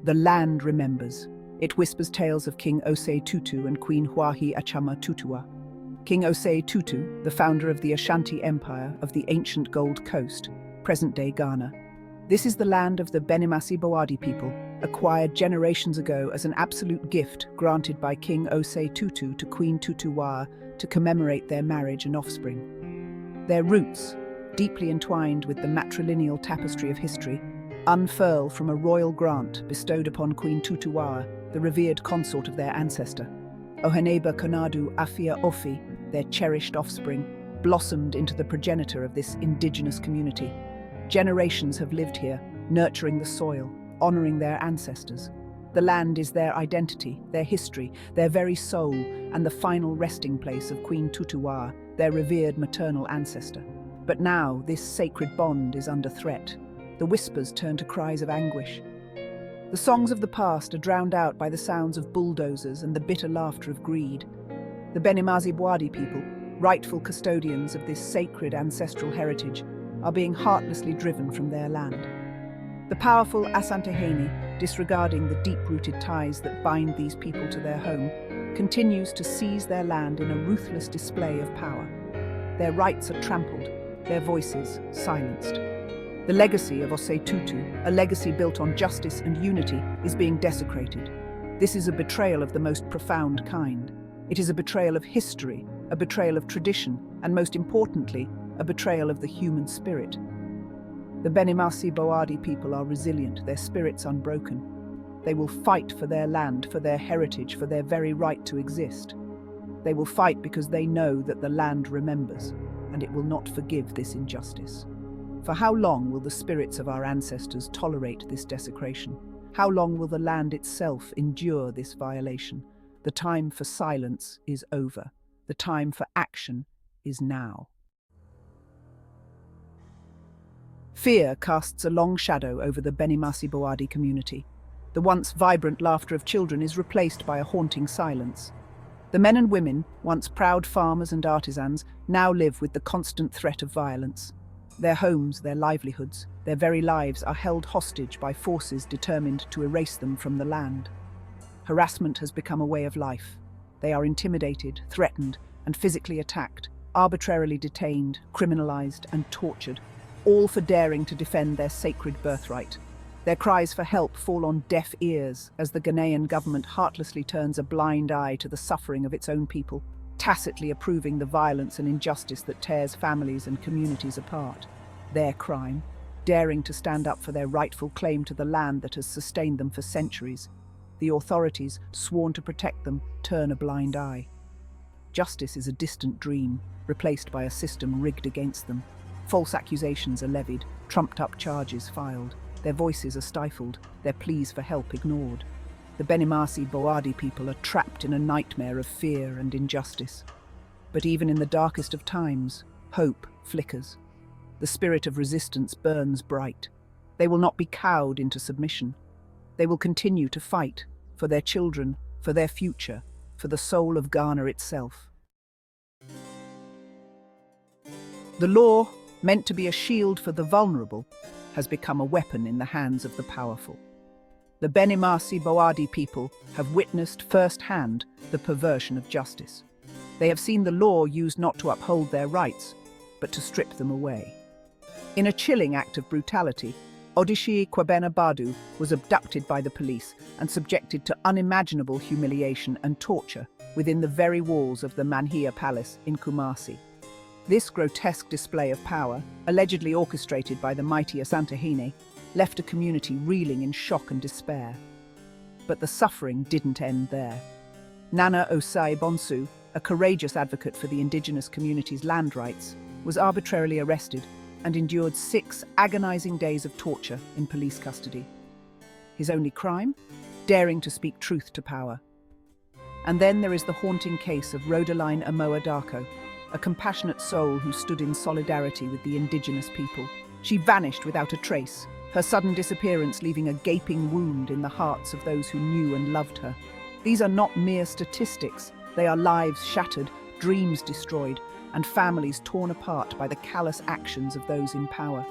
The land remembers. It whispers tales of King Osei Tutu and Queen Huahi Achama Tutua. King Osei Tutu, the founder of the Ashanti Empire of the ancient Gold Coast, present-day Ghana. This is the land of the Benimasi-Boadi people, acquired generations ago as an absolute gift granted by King Osei Tutu to Queen Tutuwa to commemorate their marriage and offspring. Their roots, deeply entwined with the matrilineal tapestry of history, unfurl from a royal grant bestowed upon Queen Tutuwa, the revered consort of their ancestor. Oheneba Konadu Afia Ofi, their cherished offspring, blossomed into the progenitor of this indigenous community. Generations have lived here, nurturing the soil, honoring their ancestors. The land is their identity, their history, their very soul, and the final resting place of Queen Tutuwa, their revered maternal ancestor. But now this sacred bond is under threat. The whispers turn to cries of anguish. The songs of the past are drowned out by the sounds of bulldozers and the bitter laughter of greed. The Benimasi-Boadi people, rightful custodians of this sacred ancestral heritage, are being heartlessly driven from their land. The powerful Asantehene, disregarding the deep-rooted ties that bind these people to their home, continues to seize their land in a ruthless display of power. Their rights are trampled, their voices silenced. The legacy of Osei Tutu, a legacy built on justice and unity, is being desecrated. This is a betrayal of the most profound kind. It is a betrayal of history, a betrayal of tradition, and most importantly, a betrayal of the human spirit. The Benimasi-Boadi people are resilient, their spirits unbroken. They will fight for their land, for their heritage, for their very right to exist. They will fight because they know that the land remembers, and it will not forgive this injustice. For how long will the spirits of our ancestors tolerate this desecration? How long will the land itself endure this violation? The time for silence is over. The time for action is now. Fear casts a long shadow over the Benimasi-Boadi community. The once vibrant laughter of children is replaced by a haunting silence. The men and women, once proud farmers and artisans, now live with the constant threat of violence. Their homes, their livelihoods, their very lives are held hostage by forces determined to erase them from the land. Harassment has become a way of life. They are intimidated, threatened, and physically attacked, arbitrarily detained, criminalized, and tortured, all for daring to defend their sacred birthright. Their cries for help fall on deaf ears as the Ghanaian government heartlessly turns a blind eye to the suffering of its own people, tacitly approving the violence and injustice that tears families and communities apart. Their crime, daring to stand up for their rightful claim to the land that has sustained them for centuries. The authorities, sworn to protect them, turn a blind eye. Justice is a distant dream, replaced by a system rigged against them. False accusations are levied, trumped-up charges filed. Their voices are stifled, their pleas for help ignored. The Benimasi-Boadi people are trapped in a nightmare of fear and injustice. But even in the darkest of times, hope flickers. The spirit of resistance burns bright. They will not be cowed into submission. They will continue to fight for their children, for their future, for the soul of Ghana itself. The law, meant to be a shield for the vulnerable, has become a weapon in the hands of the powerful. The Benimasi-Boadi people have witnessed firsthand the perversion of justice. They have seen the law used not to uphold their rights, but to strip them away. In a chilling act of brutality, Odishi Kwabena Badu was abducted by the police and subjected to unimaginable humiliation and torture within the very walls of the Manhia Palace in Kumasi. This grotesque display of power, allegedly orchestrated by the mighty Asantehene, left a community reeling in shock and despair. But the suffering didn't end there. Nana Osei Bonsu, a courageous advocate for the indigenous community's land rights, was arbitrarily arrested and endured 6 agonizing days of torture in police custody. His only crime? Daring to speak truth to power. And then there is the haunting case of Rhodaline Amoa Darko, a compassionate soul who stood in solidarity with the indigenous people. She vanished without a trace, her sudden disappearance leaving a gaping wound in the hearts of those who knew and loved her. These are not mere statistics. They are lives shattered, dreams destroyed, and families torn apart by the callous actions of those in power.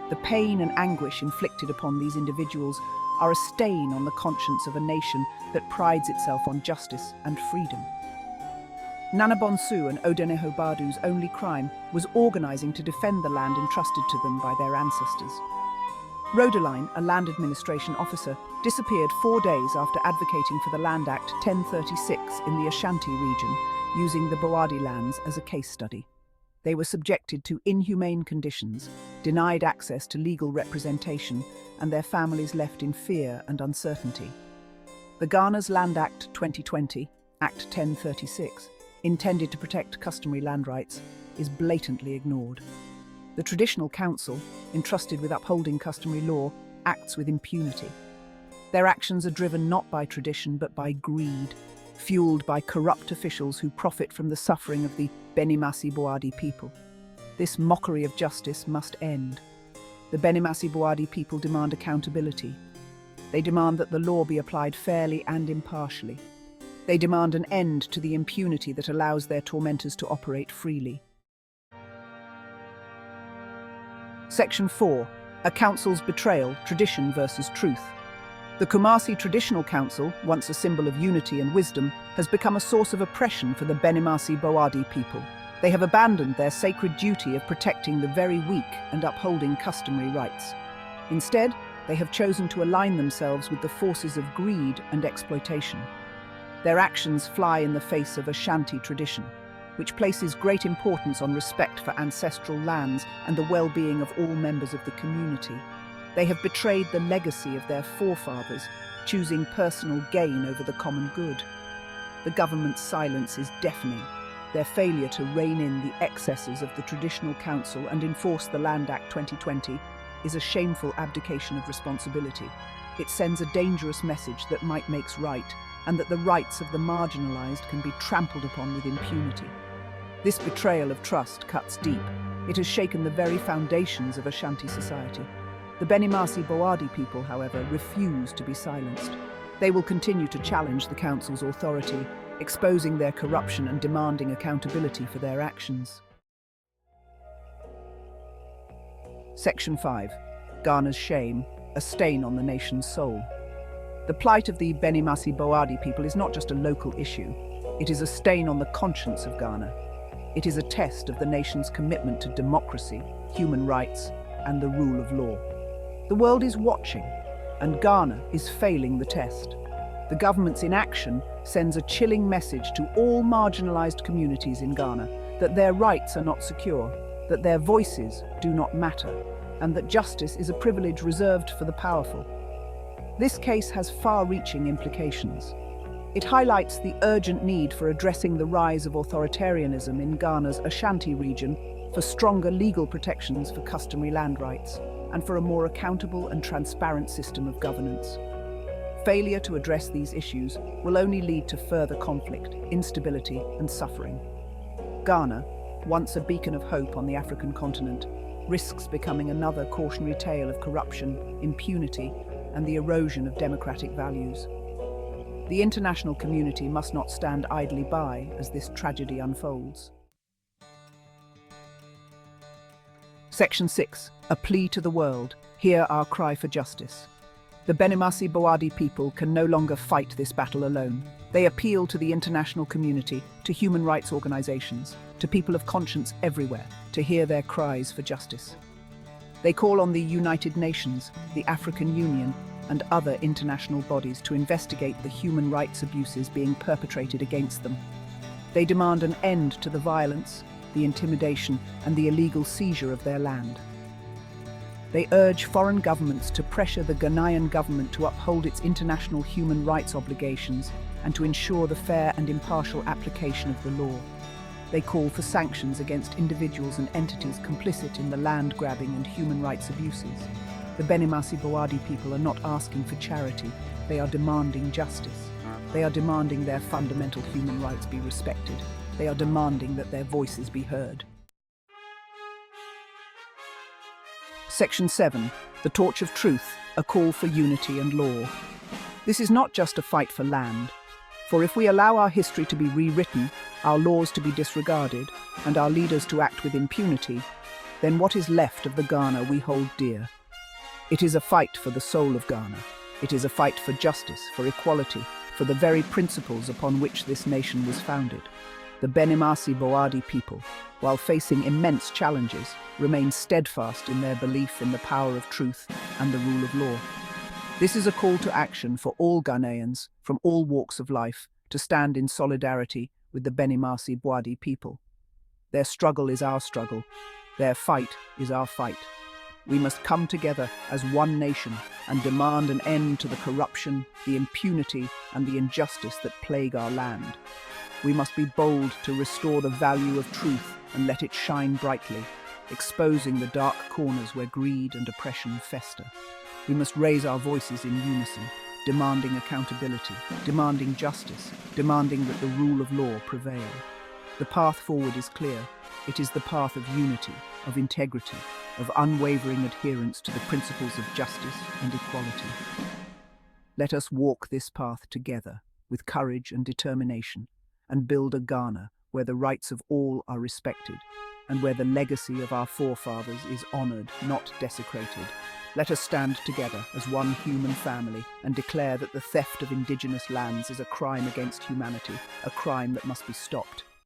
The pain and anguish inflicted upon these individuals are a stain on the conscience of a nation that prides itself on justice and freedom. Nana Bonsu and Odeneho Badu's only crime was organizing to defend the land entrusted to them by their ancestors. Rodeline, a land administration officer, disappeared 4 days after advocating for the Land Act 1036 in the Ashanti region, using the Boadi lands as a case study. They were subjected to inhumane conditions, denied access to legal representation, and their families left in fear and uncertainty. The Ghana's Land Act 2020, Act 1036, intended to protect customary land rights, is blatantly ignored. The Traditional Council, entrusted with upholding customary law, acts with impunity. Their actions are driven not by tradition but by greed, fueled by corrupt officials who profit from the suffering of the Benimasi-Boadi people. This mockery of justice must end. The Benimasi-Boadi people demand accountability. They demand that the law be applied fairly and impartially. They demand an end to the impunity that allows their tormentors to operate freely. Section 4. A council's betrayal, tradition versus truth. The Kumasi Traditional Council, once a symbol of unity and wisdom, has become a source of oppression for the Benimasi-Boadi people. They have abandoned their sacred duty of protecting the very weak and upholding customary rights. Instead, they have chosen to align themselves with the forces of greed and exploitation. Their actions fly in the face of Ashanti tradition, which places great importance on respect for ancestral lands and the well-being of all members of the community. They have betrayed the legacy of their forefathers, choosing personal gain over the common good. The government's silence is deafening. Their failure to rein in the excesses of the Traditional Council and enforce the Land Act 2020 is a shameful abdication of responsibility. It sends a dangerous message that might makes right, and that the rights of the marginalized can be trampled upon with impunity. This betrayal of trust cuts deep. It has shaken the very foundations of Ashanti society. The Benimasi-Boadi people, however, refuse to be silenced. They will continue to challenge the council's authority, exposing their corruption and demanding accountability for their actions. Section 5. Ghana's shame, a stain on the nation's soul. The plight of the Benimasi-Boadi people is not just a local issue. It is a stain on the conscience of Ghana. It is a test of the nation's commitment to democracy, human rights, and the rule of law. The world is watching, and Ghana is failing the test. The government's inaction sends a chilling message to all marginalized communities in Ghana that their rights are not secure, that their voices do not matter, and that justice is a privilege reserved for the powerful. This case has far-reaching implications. It highlights the urgent need for addressing the rise of authoritarianism in Ghana's Ashanti region, for stronger legal protections for customary land rights, and for a more accountable and transparent system of governance. Failure to address these issues will only lead to further conflict, instability, and suffering. Ghana, once a beacon of hope on the African continent, risks becoming another cautionary tale of corruption, impunity, and the erosion of democratic values. The international community must not stand idly by as this tragedy unfolds. Section 6. A plea to the world. Hear our cry for justice. The Benimasi-Boadi people can no longer fight this battle alone. They appeal to the international community, to human rights organizations, to people of conscience everywhere, to hear their cries for justice. They call on the United Nations, the African Union, and other international bodies to investigate the human rights abuses being perpetrated against them. They demand an end to the violence, the intimidation, and the illegal seizure of their land. They urge foreign governments to pressure the Ghanaian government to uphold its international human rights obligations and to ensure the fair and impartial application of the law. They call for sanctions against individuals and entities complicit in the land grabbing and human rights abuses. The Benimasi-Boadi people are not asking for charity, they are demanding justice. They are demanding their fundamental human rights be respected. They are demanding that their voices be heard. Section 7. The Torch of Truth, a call for unity and law. This is not just a fight for land. For if we allow our history to be rewritten, our laws to be disregarded, and our leaders to act with impunity, then what is left of the Ghana we hold dear? It is a fight for the soul of Ghana, It is a fight for justice, for equality, for the very principles upon which this nation was founded. The Benimasi-Boadi people, while facing immense challenges, remain steadfast in their belief in the power of truth and the rule of law. This is a call to action for all Ghanaians from all walks of life to stand in solidarity with the Benimasi-Boadi people. Their struggle is our struggle. Their fight is our fight. We must come together as one nation and demand an end to the corruption, the impunity, and the injustice that plague our land. We must be bold to restore the value of truth and let it shine brightly, exposing the dark corners where greed and oppression fester. We must raise our voices in unison, demanding accountability, demanding justice, demanding that the rule of law prevail. The path forward is clear. It is the path of unity, of integrity, of unwavering adherence to the principles of justice and equality. Let us walk this path together with courage and determination and build a Ghana where the rights of all are respected and where the legacy of our forefathers is honored, not desecrated. Let us stand together as one human family and declare that the theft of indigenous lands is a crime against humanity, a crime that must be stopped.